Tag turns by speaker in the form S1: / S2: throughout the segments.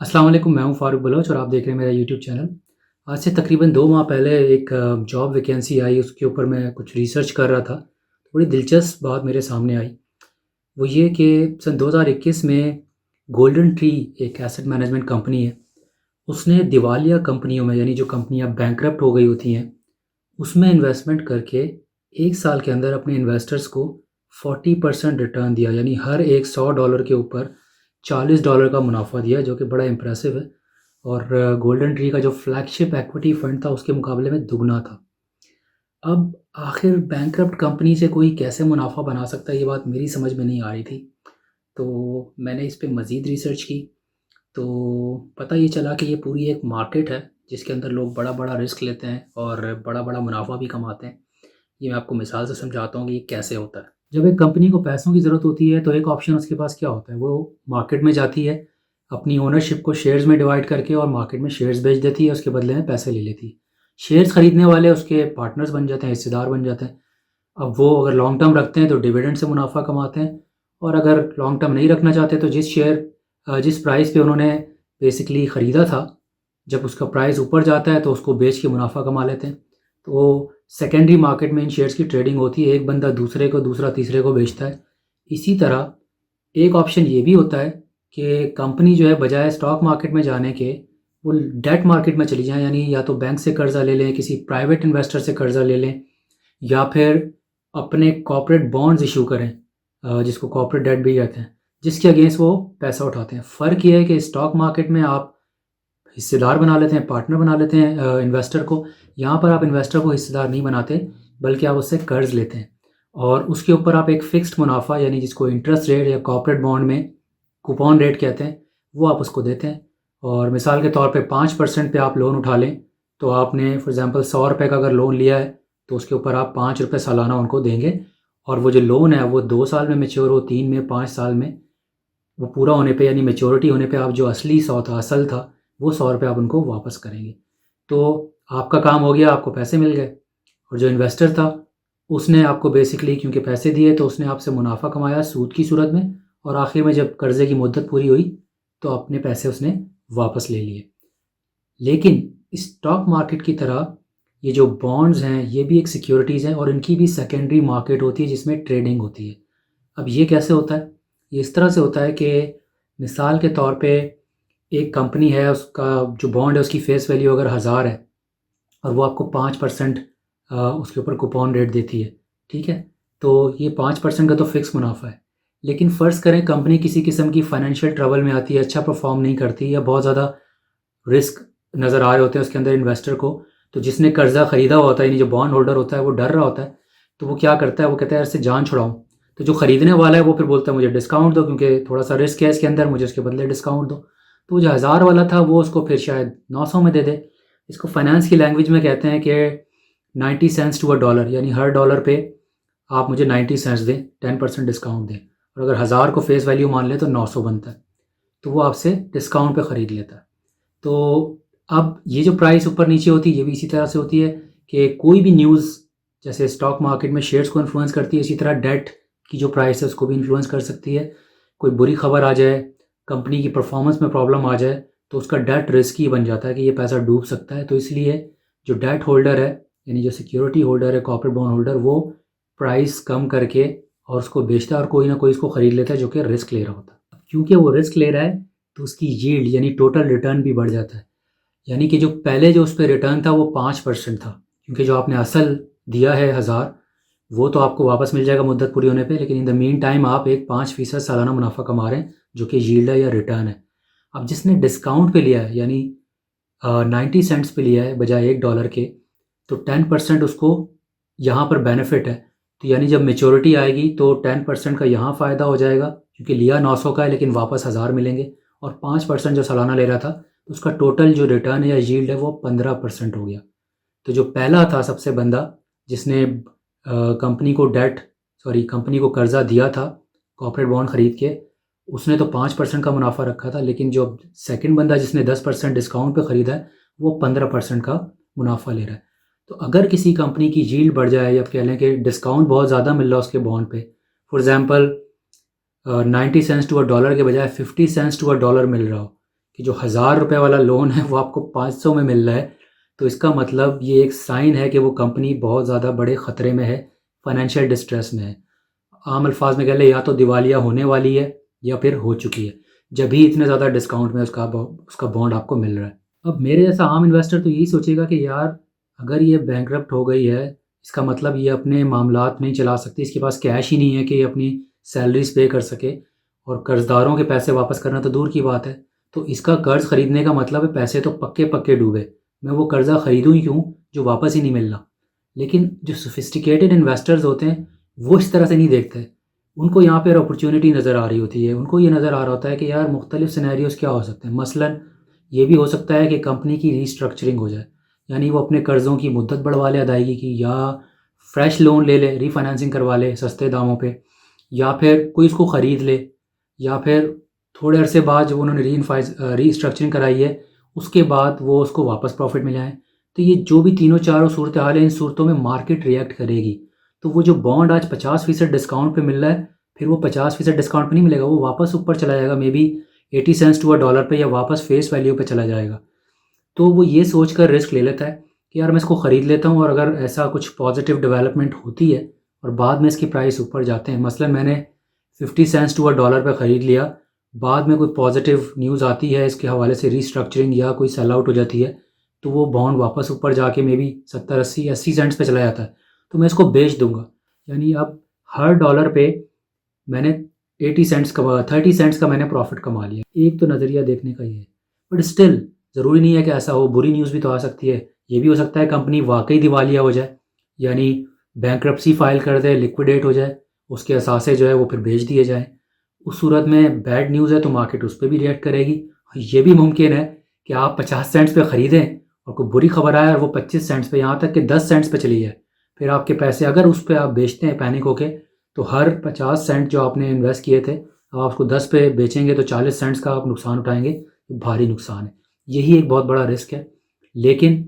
S1: अस्सलाम वालेकुम, मैं हूं फ़ारूक बलोच और आप देख रहे हैं मेरा यूट्यूब चैनल। आज से तकरीबन 2 माह पहले एक जॉब वैकेंसी आई, उसके ऊपर मैं कुछ रिसर्च कर रहा था। बड़ी दिलचस्प बात मेरे सामने आई, वो ये कि सन 2021 में गोल्डन ट्री एक एसेट मैनेजमेंट कंपनी है, उसने दिवालिया कंपनियों में यानी जो कंपनियां बैंकरप्ट हो गई होती हैं, उसमें इन्वेस्टमेंट करके 1 साल के अंदर अपने इन्वेस्टर्स को 40% रिटर्न दिया। यानी हर एक $100 के ऊपर $40 का मुनाफ़ा दिया, जो कि बड़ा इम्प्रेसिव है। और गोल्डन ट्री का जो फ्लैगशिप इक्विटी फंड था उसके मुकाबले में दुगना था। अब आखिर बैंकरप्ट कंपनी से कोई कैसे मुनाफ़ा बना सकता है, ये बात मेरी समझ में नहीं आ रही थी। तो मैंने इस पे मज़ीद रिसर्च की, तो पता ये चला कि ये पूरी एक मार्केट है जिसके अंदर लोग बड़ा-बड़ा रिस्क लेते हैं और बड़ा-बड़ा मुनाफ़ा भी कमाते हैं। ये मैं आपको मिसाल से समझाता हूँ कि ये कैसे होता है। जब एक कंपनी को पैसों की ज़रूरत होती है तो एक ऑप्शन उसके पास क्या होता है, वो मार्केट में जाती है, अपनी ओनरशिप को शेयर्स में डिवाइड करके और मार्केट में शेयर्स बेच देती है, उसके बदले में पैसे ले लेती है। शेयर्स खरीदने वाले उसके पार्टनर्स बन जाते हैं, हिस्सेदार बन जाते हैं। अब वो अगर लॉन्ग टर्म रखते हैं तो डिविडेंड से मुनाफ़ा कमाते हैं, और अगर लॉन्ग टर्म नहीं रखना चाहते तो जिस प्राइस पे उन्होंने बेसिकली ख़रीदा था, जब उसका प्राइस ऊपर जाता है तो उसको बेच के मुनाफ़ा कमा लेते हैं। तो सेकेंडरी मार्केट में इन शेयर्स की ट्रेडिंग होती है, एक बंदा दूसरे को, दूसरा तीसरे को बेचता है। इसी तरह एक ऑप्शन ये भी होता है कि कंपनी जो है बजाय स्टॉक मार्केट में जाने के वो डेट मार्केट में चली जाए, यानी या तो बैंक से कर्ज़ा ले लें, किसी प्राइवेट इन्वेस्टर से कर्ज़ा ले लें, या फिर अपने कॉर्पोरेट बॉन्ड्स इशू करें, जिसको कॉर्पोरेट डेट भी कहते हैं, जिसके अगेंस्ट वो पैसा उठाते हैं। फ़र्क ये है कि स्टॉक मार्केट में आप हिस्सेदार बना लेते हैं, पार्टनर बना लेते हैं इन्वेस्टर को। यहाँ पर आप इन्वेस्टर को हिस्सेदार नहीं बनाते, बल्कि आप उससे कर्ज़ लेते हैं और उसके ऊपर आप एक फ़िक्स्ड मुनाफ़ा, यानी जिसको इंटरेस्ट रेट या कॉर्पोरेट बॉन्ड में कूपन रेट कहते हैं, वो आप उसको देते हैं। और मिसाल के तौर पे 5% पे आप लोन उठा लें, तो आपने फॉर एग्ज़ाम्पल ₹100 का अगर लोन लिया है, तो उसके ऊपर आप ₹5 सालाना उनको देंगे, और वो जो लोन है वो 2 साल में मैच्योर हो, 3 में, 5 साल में, वो पूरा होने पे यानी मैच्योरिटी होने पे आप जो असली 100 था, असल था, वो ₹100 आप उनको वापस करेंगे। तो आपका काम हो गया, आपको पैसे मिल गए। और जो इन्वेस्टर था, उसने आपको बेसिकली क्योंकि पैसे दिए तो उसने आपसे मुनाफ़ा कमाया सूद की सूरत में, और आखिर में जब कर्ज़े की मुद्दत पूरी हुई तो अपने पैसे उसने वापस ले लिए। लेकिन स्टॉक मार्केट की तरह ये जो बॉन्ड्स हैं, ये भी एक सिक्योरिटीज़ हैं और इनकी भी सेकेंडरी मार्केट होती है जिसमें ट्रेडिंग होती है। अब ये कैसे होता है? ये इस तरह से होता है कि मिसाल के तौर पे एक कंपनी है, उसका जो बॉन्ड है उसकी फ़ेस वैल्यू अगर 1000 है और वो आपको 5% उसके ऊपर कूपन रेट देती है, ठीक है? तो ये 5% का तो फ़िक्स मुनाफ़ा है। लेकिन फ़र्ज़ करें कंपनी किसी किस्म की फ़ाइनेंशियल ट्रबल में आती है, अच्छा परफ़ॉर्म नहीं करती, या बहुत ज़्यादा रिस्क नज़र आ रहे होते हैं उसके अंदर इन्वेस्टर को, तो जिसने कर्ज़ा ख़रीदा हुआ होता है, यानी जो बॉन्ड होल्डर होता है, वो डर रहा होता है, तो वो क्या करता है, वो कहता है यार इससे जान छुड़ाऊँ। तो जो ख़रीदने वाला है वो फिर बोलता है मुझे डिस्काउंट दो, क्योंकि थोड़ा-सा रिस्क है इसके अंदर, मुझे उसके बदले डिस्काउंट दो। तो जो 1000 वाला था वो उसको फिर शायद 900 में दे दे। इसको फाइनेंस की लैंग्वेज में कहते हैं कि 90 सेंट्स टू अ डॉलर, यानी हर डॉलर पे आप मुझे 90 सेंट्स दें, 10% डिस्काउंट दें। और अगर 1000 को फेस वैल्यू मान लें तो 900 बनता है, तो वो आपसे डिस्काउंट पे ख़रीद लेता है। तो अब ये जो प्राइस ऊपर नीचे होती है, ये भी इसी तरह से होती है कि कोई भी न्यूज़ जैसे स्टॉक मार्केट में शेयर्स को इन्फ्लुएंस करती है, इसी तरह डेट की जो प्राइस है उसको भी इन्फ्लुएंस कर सकती है। कोई बुरी खबर आ जाए, कंपनी की परफॉर्मेंस में प्रॉब्लम आ जाए, तो उसका डेट रिस्की बन जाता है कि ये पैसा डूब सकता है। तो इसलिए जो डेट होल्डर है, यानी जो सिक्योरिटी होल्डर है, कॉर्पोरेट बॉन्ड होल्डर, वो प्राइस कम करके और उसको बेचता है और कोई ना कोई इसको ख़रीद लेता है जो कि रिस्क ले रहा होता है। अब क्योंकि वो रिस्क ले रहा है तो उसकी यील्ड यानी टोटल रिटर्न भी बढ़ जाता है। यानी कि जो पहले जो उस पे रिटर्न था वो 5% था, क्योंकि जो आपने असल दिया है 1000, वो तो आपको वापस मिल जाएगा मुद्दत पूरी होने पे, लेकिन इन द मीन टाइम आप एक 5% सालाना मुनाफा कमा रहे हैं, जो कि यील्ड है या रिटर्न है। अब जिसने डिस्काउंट पे लिया है, यानी 90 सेंट्स पे लिया है बजाय $1 के, तो 10% उसको यहाँ पर बेनिफिट है। तो यानी जब मेच्योरिटी आएगी तो 10% का यहाँ फ़ायदा हो जाएगा, क्योंकि लिया 900 का है लेकिन वापस 1000 मिलेंगे, और 5% जो सालाना ले रहा था, तो उसका टोटल जो रिटर्न है या यील्ड है वो 15% हो गया। तो जो पहला था सबसे बंदा जिसने कंपनी को कर्ज़ा दिया था कॉर्पोरेट बॉन्ड ख़रीद के, उसने तो 5% का मुनाफा रखा था, लेकिन जो सेकंड बंदा जिसने 10% डिस्काउंट पे ख़रीदा है, वो 15% का मुनाफा ले रहा है। तो अगर किसी कंपनी की यील्ड बढ़ जाए, या कह लें कि डिस्काउंट बहुत ज़्यादा मिल रहा है उसके बॉन्ड पे, for example 90 cents to a dollar के बजाय 50 सेंट्स टू अ डॉलर मिल रहा हो, कि जो 1000 रुपये वाला लोन है वो आपको 500 में मिल रहा है, तो इसका मतलब ये एक साइन है कि वो कंपनी बहुत ज़्यादा बड़े ख़तरे में है, फाइनेंशियल डिस्ट्रेस में है। आम अल्फाज में कह लें, या तो दिवालिया होने वाली है या फिर हो चुकी है, जब भी इतने ज़्यादा डिस्काउंट में उसका बॉन्ड आपको मिल रहा है। अब मेरे जैसा आम इन्वेस्टर तो यही सोचेगा कि यार अगर ये बैंकरप्ट हो गई है, इसका मतलब ये अपने मामलात नहीं चला सकती, इसके पास कैश ही नहीं है कि ये अपनी सैलरीज पे कर सके, और कर्ज़दारों के पैसे वापस करना तो दूर की बात है। तो इसका कर्ज़ ख़रीदने का मतलब है पैसे तो पक्के पक्के डूबे, मैं वो कर्ज़ा ख़रीदूँ ही क्यों जो वापस ही नहीं मिलना। लेकिन जो सोफिस्टिकेटेड इन्वेस्टर्स होते हैं वो इस तरह से नहीं देखते। उनको यहाँ पर अपॉर्चुनिटी नज़र आ रही होती है, उनको ये नज़र आ रहा होता है कि यार मुख्तलिफ़ सिनेरियोज़ क्या हो सकते हैं। मसलन ये भी हो सकता है कि कंपनी की रीस्ट्रक्चरिंग हो जाए, यानी वो अपने कर्ज़ों की मुद्दत बढ़वा ले अदायगी की, या फ्रेश लोन ले ले, रीफाइनेंसिंग करवा ले सस्ते दामों पे, या फिर कोई उसको ख़रीद ले, या फिर थोड़े अरसे बाद जब उन्होंने रीस्ट्रक्चरिंग कराई है उसके बाद वो उसको वापस प्रॉफिट में लाएँ। तो ये जो भी तीनों चारों सूरत हाल हैं, इन सूरतों में मार्केट रिएक्ट करेगी। तो वो जो बॉन्ड आज 50% डिस्काउंट पे मिल रहा है, फिर वो 50% डिस्काउंट पे नहीं मिलेगा, वो वापस ऊपर चला जाएगा, maybe 80 cents to a dollar पे, या वापस फेस वैल्यू पे चला जाएगा। तो वो ये सोच कर रिस्क ले लेता है कि यार मैं इसको ख़रीद लेता हूँ, और अगर ऐसा कुछ पॉजिटिव डेवलपमेंट होती है और बाद में इसकी प्राइस ऊपर जाते हैं, मसलन मैंने 50 सेंट्स टू अ डॉलर पे ख़रीद लिया, बाद में कोई पॉजिटिव न्यूज़ आती है इसके हवाले से, रीस्ट्रक्चरिंग या कोई सेल आउट हो जाती है, तो वो बॉन्ड वापस ऊपर जाके मे बी 70 80 सेंट्स पे चला जाता है, तो मैं इसको बेच दूंगा। यानी अब हर डॉलर पे मैंने 30 सेंट्स का मैंने प्रॉफिट कमा लिया। एक तो नज़रिया देखने का ये है, बट स्टिल ज़रूरी नहीं है कि ऐसा हो, बुरी न्यूज़ भी तो आ सकती है। ये भी हो सकता है कंपनी वाकई दिवालिया हो जाए, यानी बैंक्रप्सी फाइल कर दे, लिक्विडेट हो जाए, उसके असासे जो है वो फिर बेच दिए जाएँ। उस सूरत में बैड न्यूज़ है तो मार्केट उस पर भी रिएक्ट करेगी। ये भी मुमकिन है कि आप 50 सेंट्स पे ख़रीदें और कोई बुरी खबर आए और वो 25 सेंट्स पे, यहाँ तक कि 10 सेंट्स पे चली जाए, फिर आपके पैसे अगर उस पे आप बेचते हैं पैनिक होके, तो हर 50 सेंट जो आपने इन्वेस्ट किए थे, अब आप उसको 10 पे बेचेंगे तो 40 सेंट्स का आप नुकसान उठाएंगे, तो भारी नुकसान है। यही एक बहुत बड़ा रिस्क है, लेकिन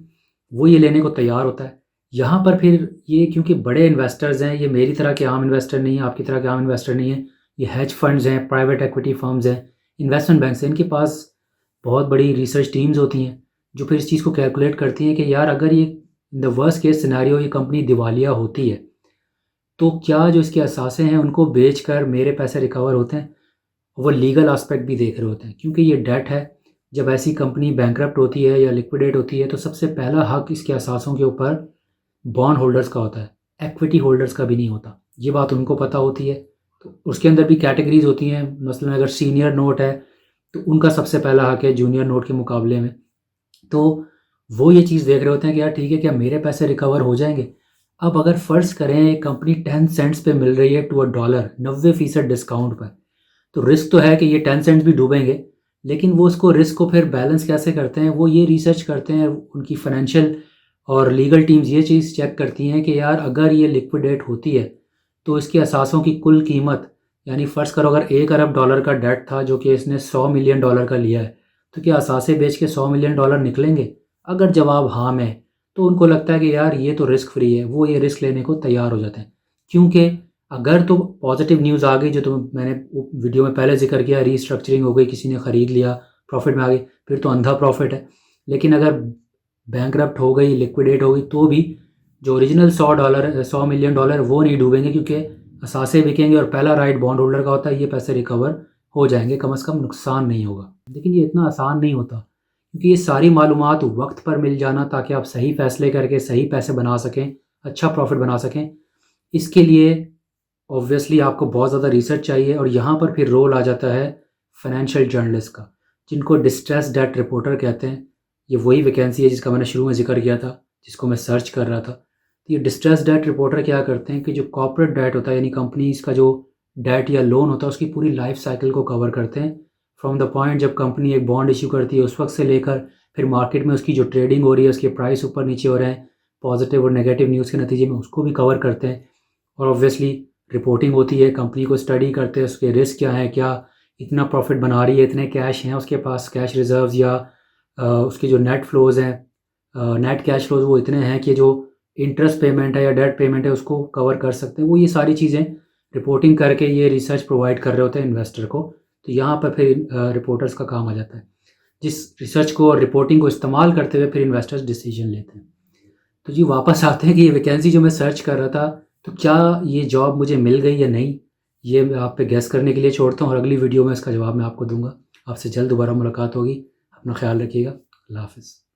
S1: वो ये लेने को तैयार होता है। यहाँ पर फिर ये क्योंकि बड़े इन्वेस्टर्स हैं, ये मेरी तरह के आम इन्वेस्टर नहीं है, आपकी तरह के आम इन्वेस्टर नहीं है, ये हेज फंड्स हैं, प्राइवेट एक्विटी फर्म्स हैं, इन्वेस्टमेंट बैंक्स हैं, इनके पास बहुत बड़ी रिसर्च टीम्स होती हैं जो फिर इस चीज़ को कैलकुलेट करती हैं कि यार अगर ये in the worst case scenario ये कंपनी दिवालिया होती है, तो क्या जो इसके असासे हैं उनको बेचकर मेरे पैसे रिकवर होते हैं। वो लीगल एस्पेक्ट भी देख रहे होते हैं, क्योंकि ये डेट है। जब ऐसी कंपनी बैंकरप्ट होती है या लिक्विडेट होती है, तो सबसे पहला हक इसके असासों के ऊपर बॉन्ड होल्डर्स का होता है, इक्विटी होल्डर्स का भी नहीं होता। ये बात उनको पता होती है। तो उसके अंदर भी कैटेगरीज होती हैं, मसलन अगर सीनियर नोट है तो उनका सबसे पहला हक है जूनियर नोट के मुकाबले में। तो वो ये चीज़ देख रहे होते हैं कि यार ठीक है, क्या मेरे पैसे रिकवर हो जाएंगे। अब अगर फ़र्ज़ करें कंपनी 10 सेंट्स पे मिल रही है टू अ डॉलर 90% डिस्काउंट पर, तो रिस्क तो है कि ये 10 सेंट्स भी डूबेंगे, लेकिन वो उसको रिस्क को फिर बैलेंस कैसे करते हैं, वो ये रिसर्च करते हैं, उनकी फाइनेंशियल और लीगल टीम्स ये चीज़ चेक करती हैं कि यार अगर ये लिक्विडेट होती है तो इसके असासों की कुल कीमत, यानी फ़र्ज़ करो अगर 1 अरब डॉलर का डेट था जो कि इसने 100 मिलियन डॉलर का लिया है, तो क्या असासे बेच के 100 मिलियन डॉलर निकलेंगे। अगर जवाब हाँ में, तो उनको लगता है कि यार ये तो रिस्क फ्री है, वो ये रिस्क लेने को तैयार हो जाते हैं। क्योंकि अगर तो पॉजिटिव न्यूज़ आ गई, जो तो मैंने वीडियो में पहले जिक्र किया, रीस्ट्रक्चरिंग हो गई, किसी ने ख़रीद लिया, प्रॉफिट में आ गई, फिर तो अंधा प्रॉफिट है। लेकिन अगर बैंकरप्ट हो गई, लिक्विडेट हो गई, तो भी जो ओरिजिनल 100 मिलियन डॉलर वो नहीं डूबेंगे, क्योंकि असासे बिकेंगे और पहला राइट बॉन्ड होल्डर का होता है, ये पैसे रिकवर हो जाएंगे, कम से कम नुकसान नहीं होगा। लेकिन ये इतना आसान नहीं होता, क्योंकि ये सारी मालूमात वक्त पर मिल जाना, ताकि आप सही फ़ैसले करके सही पैसे बना सकें, अच्छा प्रॉफिट बना सकें, इसके लिए ऑब्वियसली आपको बहुत ज़्यादा रिसर्च चाहिए। और यहाँ पर फिर रोल आ जाता है फाइनेंशियल जर्नलिस्ट का, जिनको डिस्ट्रेस डेट रिपोर्टर कहते हैं। ये वही वैकेंसी है जिसका मैंने शुरू में जिक्र किया था, जिसको मैं सर्च कर रहा था। तो ये डिस्ट्रेस डेट रिपोर्टर क्या करते हैं कि जो कॉर्पोरेट डेट होता है, यानी कंपनीज़ का जो डेट या लोन होता है, उसकी पूरी लाइफ साइकिल को कवर करते हैं, फ्रॉम द पॉइंट जब कंपनी एक बॉन्ड इशू करती है उस वक्त से लेकर फिर मार्केट में उसकी जो ट्रेडिंग हो रही है, उसके प्राइस ऊपर नीचे हो रहे हैं, पॉजिटिव और नेगेटिव न्यूज़ के नतीजे में, उसको भी कवर करते हैं। और ऑब्वियसली रिपोर्टिंग होती है, कंपनी को स्टडी करते हैं, उसके रिस्क क्या है, क्या इतना प्रॉफिट बना रही है, इतने कैश हैं उसके पास, कैश रिजर्व्स, या उसके जो नेट फ्लोज़ हैं, नेट कैश फ्लोज वो इतने हैं कि जो इंटरेस्ट पेमेंट है या डेट पेमेंट है उसको कवर कर सकते हैं। वो ये सारी चीज़ें रिपोर्टिंग करके ये रिसर्च प्रोवाइड कर रहे होते हैं इन्वेस्टर को। तो यहाँ पर फिर रिपोर्टर्स का काम आ जाता है। जिस रिसर्च को और रिपोर्टिंग को इस्तेमाल करते हुए फिर इन्वेस्टर्स डिसीजन लेते हैं। तो जी वापस आते हैं कि ये वैकेंसी जो मैं सर्च कर रहा था, तो क्या ये जॉब मुझे मिल गई या नहीं, ये मैं आप पे गेस करने के लिए छोड़ता हूँ और अगली वीडियो में इसका जवाब मैं आपको दूंगा। आपसे जल्द दोबारा मुलाकात होगी। अपना ख्याल रखिएगा। अल्लाह हाफ़िज़।